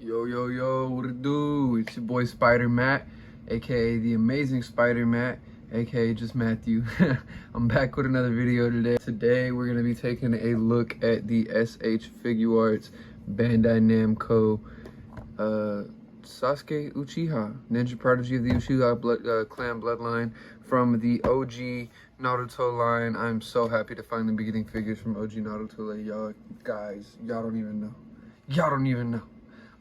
Yo, yo, yo, what it do? It's your boy Spider Matt, aka the amazing Spider Matt, aka just Matthew. I'm back with another video today. Today we're gonna be taking a look at the S.H.Figuarts Bandai Namco Sasuke Uchiha, ninja prodigy of the Uchiha clan bloodline from the OG Naruto line. I'm so happy to finally be getting figures from OG Naruto. Like, y'all guys, y'all don't even know. Y'all don't even know.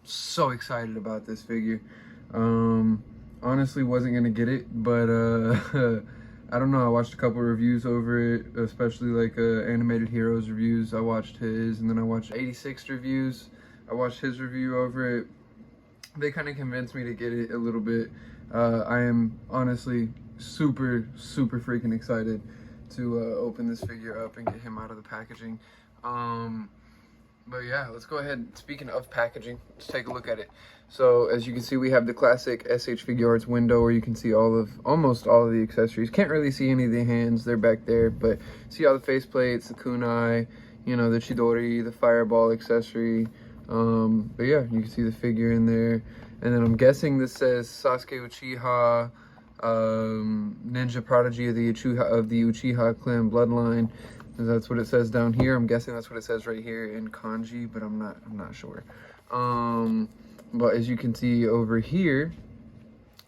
So excited about this figure. Honestly wasn't gonna get it, but I don't know, I watched a couple reviews over it, especially like Animated Heroes reviews. I watched his, and then I watched 86 reviews. I watched his review over it. They kind of convinced me to get it a little bit. I am honestly super freaking excited to open this figure up and get him out of the packaging. But yeah, let's go ahead. Speaking of packaging, let's take a look at it. So as you can see, we have the classic S.H.Figuarts window where you can see almost all of the accessories. Can't really see any of the hands, they're back there, but see all the faceplates, the kunai, you know, the chidori, the fireball accessory. But yeah, you can see the figure in there. And then I'm guessing this says Sasuke Uchiha, ninja prodigy of the Uchiha clan bloodline. That's what it says down here. I'm guessing that's what it says right here in kanji, but I'm not sure. But as you can see over here,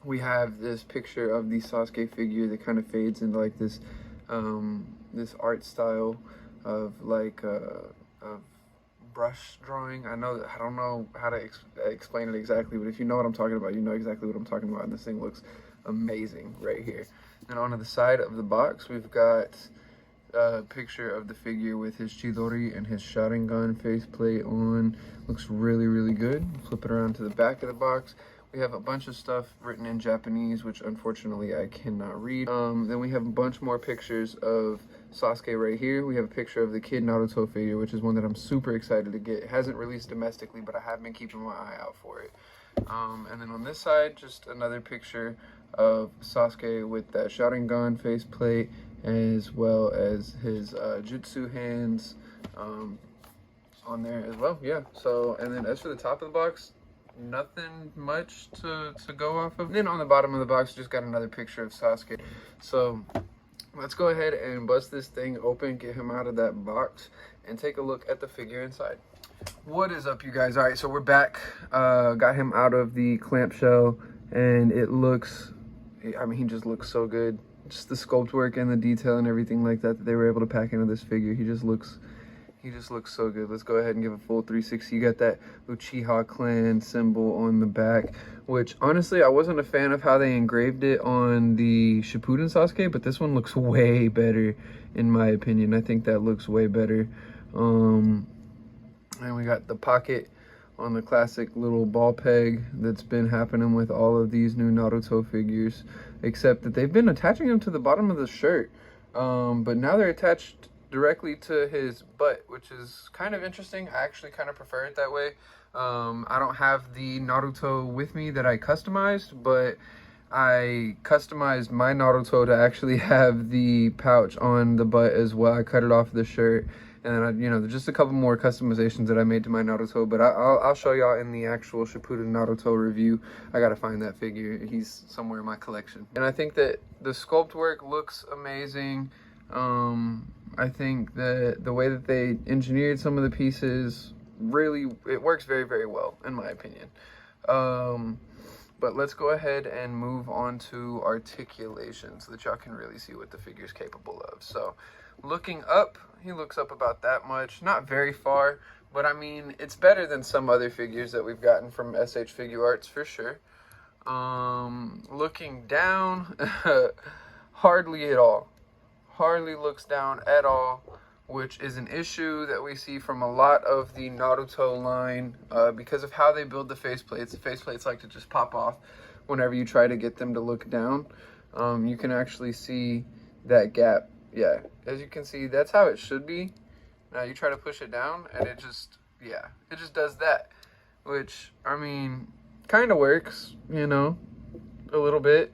we have this picture of the Sasuke figure that kind of fades into like this this art style of like of brush drawing. I don't know how to explain it exactly, but if you know what I'm talking about, you know exactly what I'm talking about. And this thing looks amazing right here. And on the side of the box, we've got a picture of the figure with his chidori and his Sharingan faceplate on. Looks really good. Flip it around to the back of the box. We have a bunch of stuff written in Japanese, which unfortunately I cannot read. Then we have a bunch more pictures of Sasuke right here. We have a picture of the Kid Naruto figure, which is one that I'm super excited to get. It hasn't released domestically, but I have been keeping my eye out for it. And then on this side, just another picture of Sasuke with that Sharingan faceplate, as well as his jutsu hands on there as well. Yeah, so, and then as for the top of the box, nothing much to go off of. And then on the bottom of the box, just got another picture of Sasuke. So let's go ahead and bust this thing open, get him out of that box, and take a look at the figure inside. What is up, you guys? All right, so we're back. Got him out of the clamshell, and it looks, I mean, he just looks so good. Just the sculpt work and the detail and everything like that they were able to pack into this figure. He just looks so good. Let's go ahead and give a full 360. You got that Uchiha clan symbol on the back, which honestly I wasn't a fan of how they engraved it on the Shippuden Sasuke, but this one looks way better in my opinion. I think that looks way better. And we got the pocket on the classic little ball peg that's been happening with all of these new Naruto figures, except that they've been attaching them to the bottom of the shirt, but now they're attached directly to his butt, which is kind of interesting. I actually kind of prefer it that way. I don't have the Naruto with me that I customized, but I customized my Naruto to actually have the pouch on the butt as well. I cut it off the shirt. And then, you know, there's just a couple more customizations that I made to my Naruto, but I'll show y'all in the actual Shippuden Naruto review. I gotta find that figure. He's somewhere in my collection. And I think that the sculpt work looks amazing. I think that the way that they engineered some of the pieces, really, it works very well, in my opinion. But let's go ahead and move on to articulation so that y'all can really see what the figure's capable of. So, looking up, he looks up about that much. Not very far, but I mean, it's better than some other figures that we've gotten from S.H.Figuarts for sure. Looking down, hardly at all. Hardly looks down at all, which is an issue that we see from a lot of the Naruto line because of how they build the faceplates. The faceplates like to just pop off whenever you try to get them to look down. You can actually see that gap. Yeah, as you can see, that's how it should be. Now you try to push it down and it just, yeah, it just does that, which, I mean, kind of works, you know, a little bit.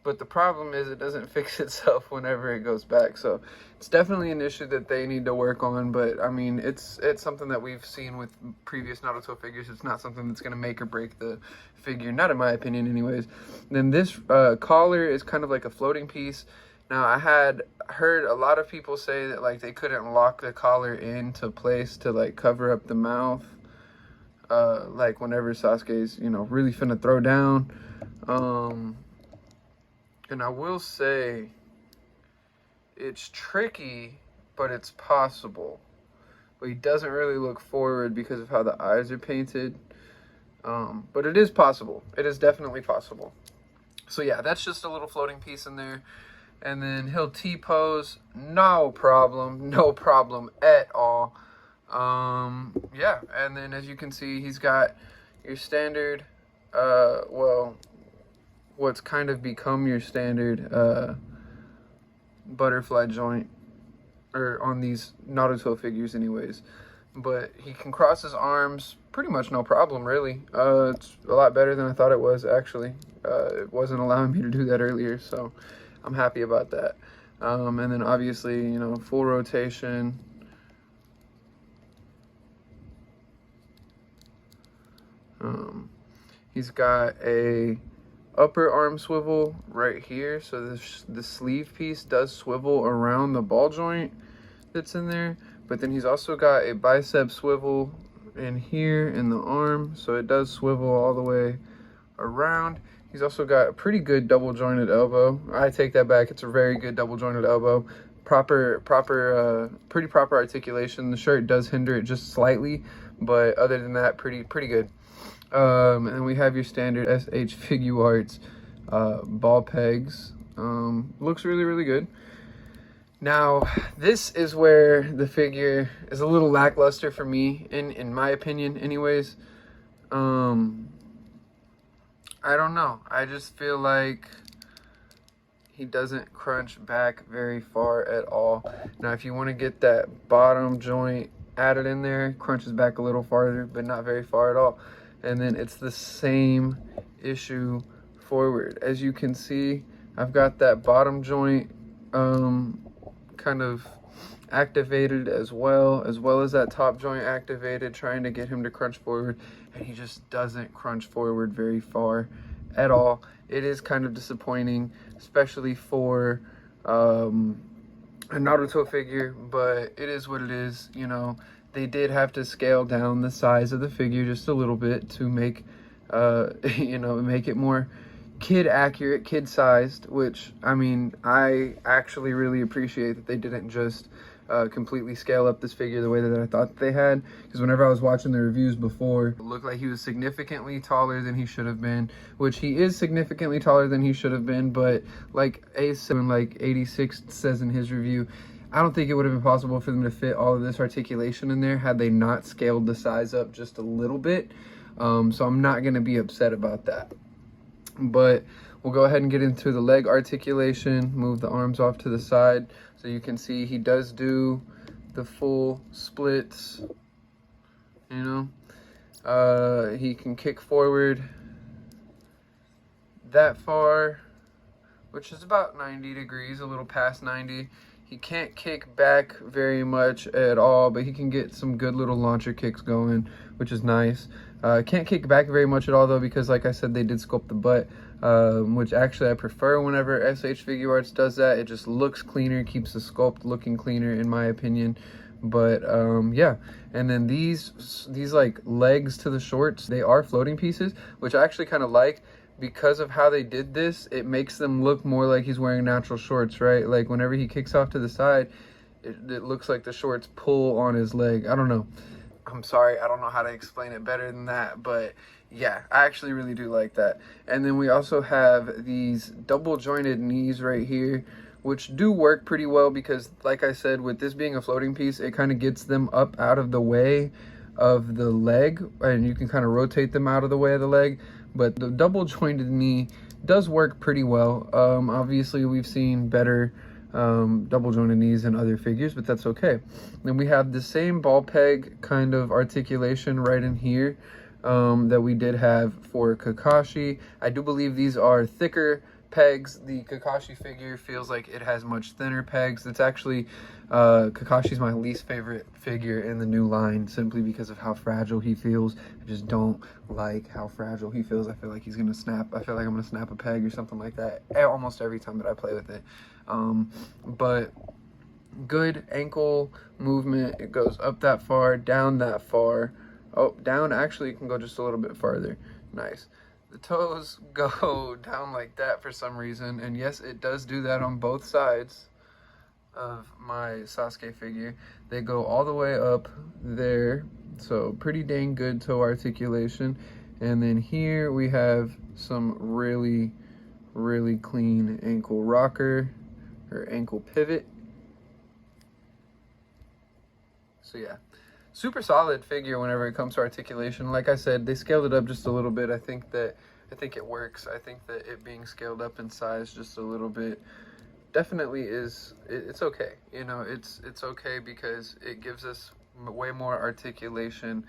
but the problem is it doesn't fix itself whenever it goes back. So it's definitely an issue that they need to work on. But I mean, it's something that we've seen with previous Naruto figures. It's not something that's going to make or break the figure, not in my opinion anyways. Then this collar is kind of like a floating piece. Now, I had heard a lot of people say that like they couldn't lock the collar into place to like cover up the mouth, like whenever Sasuke's, you know, really finna throw down. And I will say, it's tricky, but it's possible. But he doesn't really look forward because of how the eyes are painted. But it is possible. It is definitely possible. So yeah, that's just a little floating piece in there. And then he'll T-pose, no problem at all. Yeah, and then as you can see, he's got your standard, well, what's kind of become your standard butterfly joint, or on these Naruto figures anyways. But he can cross his arms pretty much no problem, really. It's a lot better than I thought it was, actually. It wasn't allowing me to do that earlier, so I'm happy about that. And then obviously, you know, full rotation. He's got a upper arm swivel right here, so the sleeve piece does swivel around the ball joint that's in there, but then he's also got a bicep swivel in here in the arm, so it does swivel all the way around. He's also got a pretty good double jointed elbow. I take that back, it's a very good double jointed elbow. Pretty proper articulation. The shirt does hinder it just slightly, but other than that, pretty good. And we have your standard S.H.Figuarts ball pegs. Looks really good. Now, this is where the figure is a little lackluster for me, in my opinion anyways. I don't know. I just feel like he doesn't crunch back very far at all. Now, if you want to get that bottom joint added in there, crunches back a little farther, but not very far at all. And then it's the same issue forward. As you can see, I've got that bottom joint kind of activated as well as that top joint activated, trying to get him to crunch forward, and he just doesn't crunch forward very far at all. It is kind of disappointing, especially for a Naruto figure, but it is what it is, you know. They did have to scale down the size of the figure just a little bit to make, you know, make it more kid accurate, kid sized, which, I mean, I actually really appreciate that they didn't just completely scale up this figure the way that I thought they had, because whenever I was watching the reviews before, it looked like he was significantly taller than he should have been, which he is significantly taller than he should have been, but like like 86 says in his review, I don't think it would have been possible for them to fit all of this articulation in there had they not scaled the size up just a little bit. So I'm not going to be upset about that. But we'll go ahead and get into the leg articulation, move the arms off to the side. So you can see he does do the full splits, you know. He can kick forward that far, which is about 90 degrees, a little past 90. He can't kick back very much at all, but he can get some good little launcher kicks going, which is nice. Can't kick back very much at all, though, because like I said, they did sculpt the butt, which actually I prefer whenever S.H.Figuarts does that. It just looks cleaner, keeps the sculpt looking cleaner, in my opinion. But yeah, and then these like legs to the shorts, they are floating pieces, which I actually kind of like. Because of how they did this, it makes them look more like he's wearing natural shorts, right? Like whenever he kicks off to the side, it looks like the shorts pull on his leg. I don't know. I'm sorry, I don't know how to explain it better than that, but yeah, I actually really do like that. And then we also have these double jointed knees right here, which do work pretty well because, like I said, with this being a floating piece, it kind of gets them up out of the way of the leg, and you can kind of rotate them out of the way of the leg. But the double jointed knee does work pretty well. Obviously, we've seen better double jointed knees in other figures, but that's okay. Then we have the same ball peg kind of articulation right in here that we did have for Kakashi. I do believe these are thicker pegs. The Kakashi figure feels like it has much thinner pegs. It's actually, Kakashi's my least favorite figure in the new line, simply because of how fragile he feels. I just don't like how fragile he feels. I feel like he's gonna snap. I feel like I'm gonna snap a peg or something like that almost every time that I play with it. But good ankle movement. It goes up that far, down that far. Oh, down actually it can go just a little bit farther. Nice. The toes go down like that for some reason, and yes, it does do that on both sides of my Sasuke figure. They go all the way up there, so pretty dang good toe articulation. And then here we have some really clean ankle rocker or ankle pivot. So yeah, super solid figure whenever it comes to articulation. Like I said, they scaled it up just a little bit. I think it works. I think that it being scaled up in size just a little bit definitely is, it's okay. You know, it's okay because it gives us way more articulation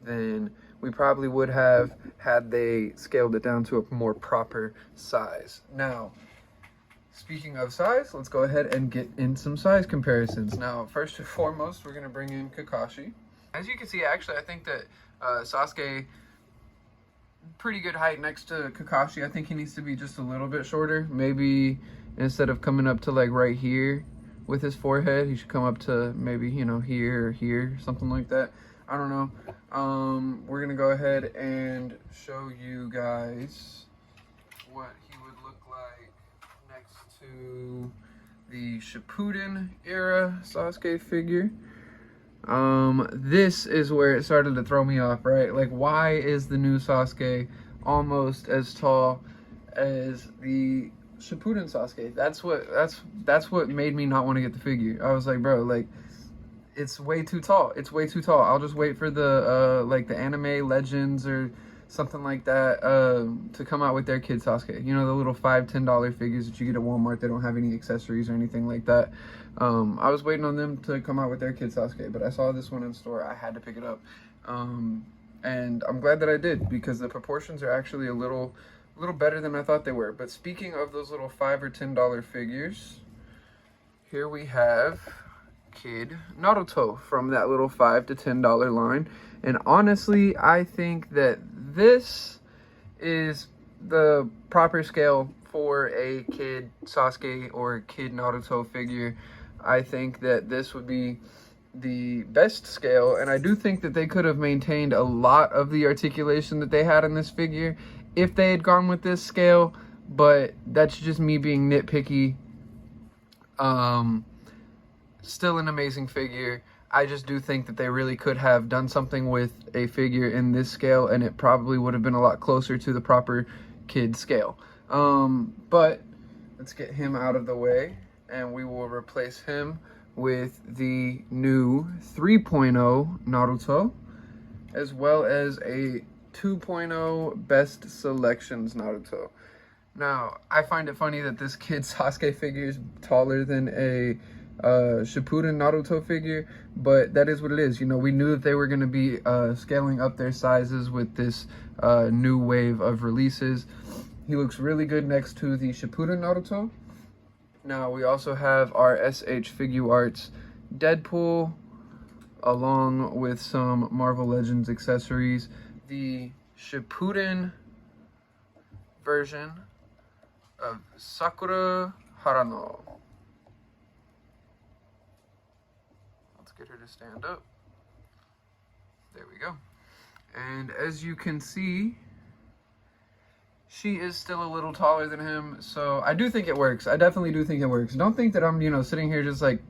than we probably would have had they scaled it down to a more proper size. Now, speaking of size, let's go ahead and get in some size comparisons. Now, first and foremost, we're going to bring in Kakashi. As you can see, actually, I think that Sasuke, pretty good height next to Kakashi. I think he needs to be just a little bit shorter. Maybe instead of coming up to like right here with his forehead, he should come up to maybe, you know, here or here, something like that. I don't know. We're going to go ahead and show you guys what he would look like next to the Shippuden era Sasuke figure. This is where it started to throw me off, right? Like, why is the new Sasuke almost as tall as the Shippuden Sasuke? That's what made me not want to get the figure. I was like, bro, like, it's way too tall. It's way too tall. I'll just wait for the like the anime legends or something like that to come out with their kid Sasuke. You know, the little $5-10 figures that you get at Walmart. They don't have any accessories or anything like that. I was waiting on them to come out with their kid Sasuke, but I saw this one in store. I had to pick it up, and I'm glad that I did, because the proportions are actually a little better than I thought they were. But speaking of those little $5 or $10 figures, here we have Kid Naruto from that little $5 to $10 line. And honestly, I think that this is the proper scale for a kid Sasuke or kid Naruto figure. I think that this would be the best scale, and I do think that they could have maintained a lot of the articulation that they had in this figure if they had gone with this scale, but that's just me being nitpicky. Still an amazing figure. I just do think that they really could have done something with a figure in this scale, and it probably would have been a lot closer to the proper kid scale. But let's get him out of the way, and we will replace him with the new 3.0 Naruto, as well as a 2.0 Best Selections Naruto. Now, I find it funny that this kid Sasuke figure is taller than a Shippuden Naruto figure, but that is what it is. You know, we knew that they were going to be scaling up their sizes with this new wave of releases. He looks really good next to the Shippuden Naruto. Now, we also have our S.H.Figuarts Deadpool, along with some Marvel Legends accessories. The Shippuden version of Sakura Harano. Let's get her to stand up. There we go. And as you can see, she is still a little taller than him, so I do think it works. I definitely do think it works. Don't think that I'm, you know, sitting here just like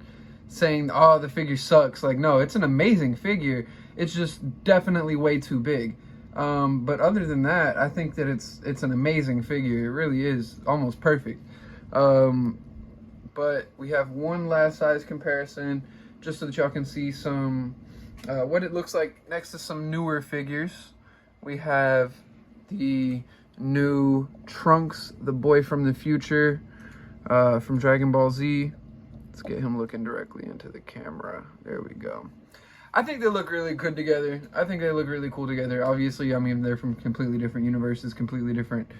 saying, oh, the figure sucks. Like, no, it's an amazing figure. It's just definitely way too big. But other than that, I think that it's an amazing figure. It really is almost perfect. But we have one last size comparison, just so that y'all can see some what it looks like next to some newer figures. We have the new Trunks, the boy from the future, from Dragon Ball Z. Let's get him looking directly into the camera. There we go. I think they look really good together. I think they look really cool together. Obviously, I mean, they're from completely different universes, completely different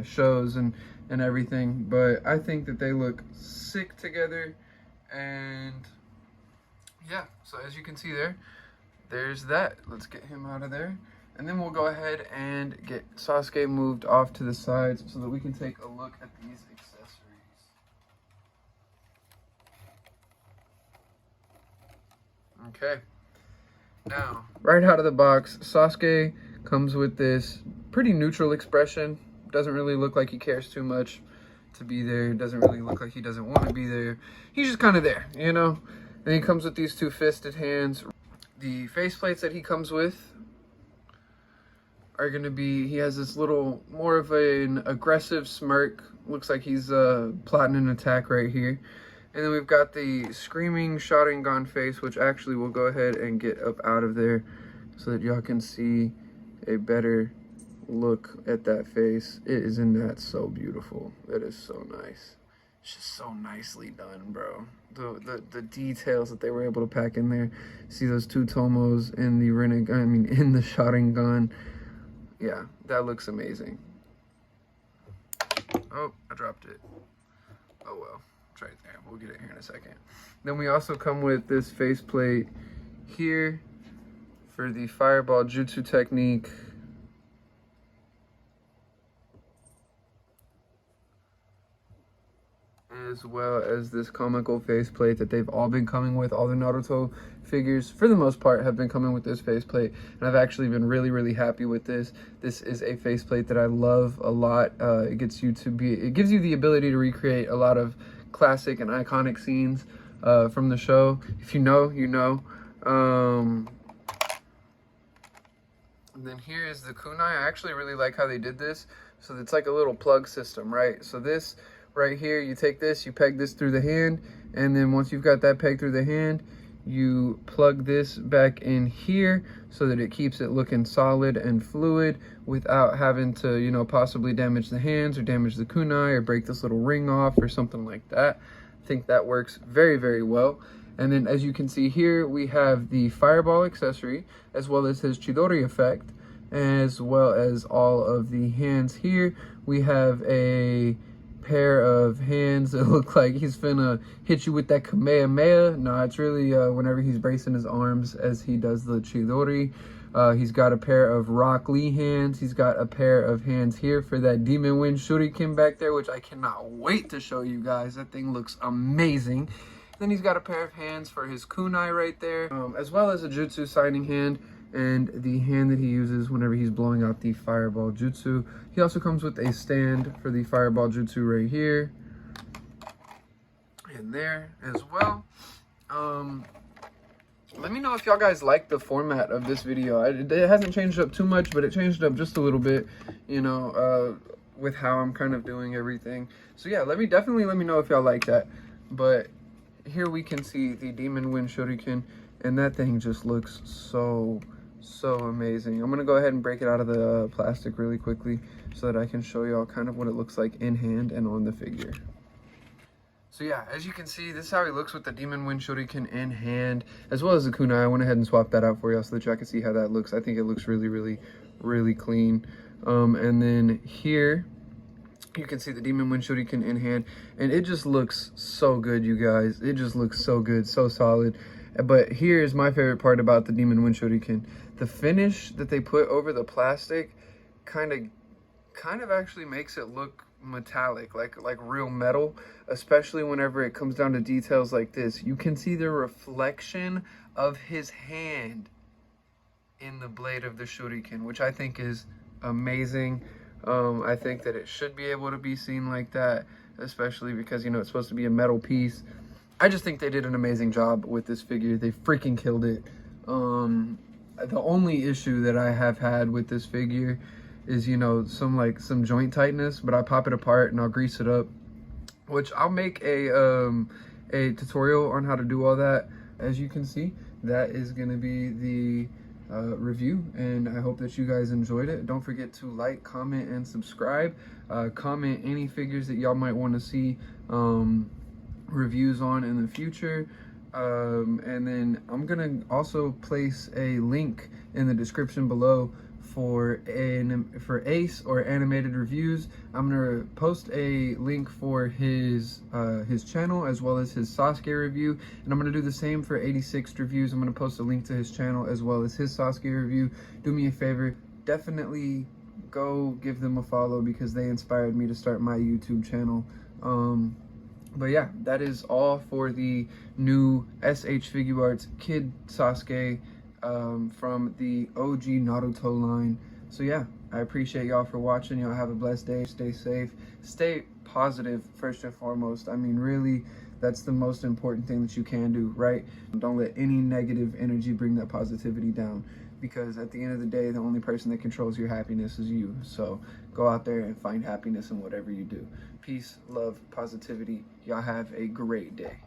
shows and everything. But I think that they look sick together. And yeah, so as you can see there's that. Let's get him out of there. And then we'll go ahead and get Sasuke moved off to the sides so that we can take a look at these accessories. Okay. Now, right out of the box, Sasuke comes with this pretty neutral expression. Doesn't really look like he cares too much to be there. Doesn't really look like he doesn't want to be there. He's just kind of there, you know? And he comes with these two fisted hands. The faceplates that he comes with are going to be, he has this little, more of an aggressive smirk. Looks like he's plotting an attack right here. And then we've got the screaming Sharingan face, which actually we'll go ahead and get up out of there so that y'all can see a better look at that face. It is in that so beautiful. That is so nice. It's just so nicely done, bro. The details that they were able to pack in there. See those two tomos in the in the Sharingan. Yeah, that looks amazing. Oh, I dropped it. Oh well, it's right there. We'll get it here in a second. Then we also come with this faceplate here for the fireball jutsu technique. As well as this comical faceplate that they've all been coming with. All the Naruto figures, for the most part, have been coming with this faceplate, and I've actually been really happy with this. This is a faceplate that I love a lot. It gives you the ability to recreate a lot of classic and iconic scenes from the show. If you know, you know. And then here is the kunai. I actually really like how they did this. So it's like a little plug system, right? So this right here, you take this, you peg this through the hand, and then once you've got that pegged through the hand, you plug this back in here so that it keeps it looking solid and fluid without having to, you know, possibly damage the hands or damage the kunai or break this little ring off or something like that. I think that works very well. And then as you can see here, we have the fireball accessory as well as his Chidori effect, as well as all of the hands here. We have a pair of hands that look like he's finna hit you with that Kamehameha. No, it's really whenever he's bracing his arms as he does the Chidori. He's got a pair of Rock Lee hands. He's got a pair of hands here for that Demon Wind Shuriken back there, which I cannot wait to show you guys. That thing looks amazing. Then he's got a pair of hands for his kunai right there, as well as a jutsu signing hand and the hand that he uses whenever he's blowing out the fireball jutsu. He also comes with a stand for the fireball jutsu right here and there as well. Let me know if y'all guys like the format of this video. It hasn't changed up too much, but it changed up just a little bit, you know, with how I'm kind of doing everything. So yeah, definitely let me know if y'all like that. But here we can see the Demon Wind Shuriken, and that thing just looks so amazing. I'm gonna go ahead and break it out of the plastic really quickly so that I can show y'all kind of what it looks like in hand and on the figure. So yeah, as you can see, this is how he looks with the Demon Wind Shuriken in hand, as well as the kunai. I went ahead and swapped that out for y'all so that y'all can see how that looks. I think it looks really clean. And then here you can see the Demon Wind Shuriken in hand, and it just looks so good, you guys. It just looks so good, so solid. But here's my favorite part about the Demon Wind Shuriken. The finish that they put over the plastic kind of actually makes it look metallic, like real metal, especially whenever it comes down to details like this. You can see the reflection of his hand in the blade of the shuriken, which I think is amazing. I think that it should be able to be seen like that, especially because, you know, it's supposed to be a metal piece. I just think they did an amazing job with this figure. They freaking killed it. The only issue that I have had with this figure is, you know, some joint tightness, but I pop it apart and I'll grease it up, which I'll make a tutorial on how to do all that. As you can see, that is going to be the review, and I hope that you guys enjoyed it. Don't forget to like, comment, and subscribe. Comment any figures that y'all might want to see reviews on in the future. And then I'm gonna also place a link in the description below for Ace or animated reviews. I'm gonna post a link for his channel as well as his Sasuke review, and I'm gonna do the same for 86 reviews. I'm gonna post a link to his channel as well as his Sasuke review. Do me a favor, definitely go give them a follow because they inspired me to start my YouTube channel. But yeah, that is all for the new S.H.Figuarts Kid Sasuke from the OG Naruto line. So yeah, I appreciate y'all for watching. Y'all have a blessed day. Stay safe. Stay positive first and foremost. I mean, really, that's the most important thing that you can do, right? Don't let any negative energy bring that positivity down, because at the end of the day, the only person that controls your happiness is you. So go out there and find happiness in whatever you do. Peace, love, positivity. Y'all have a great day.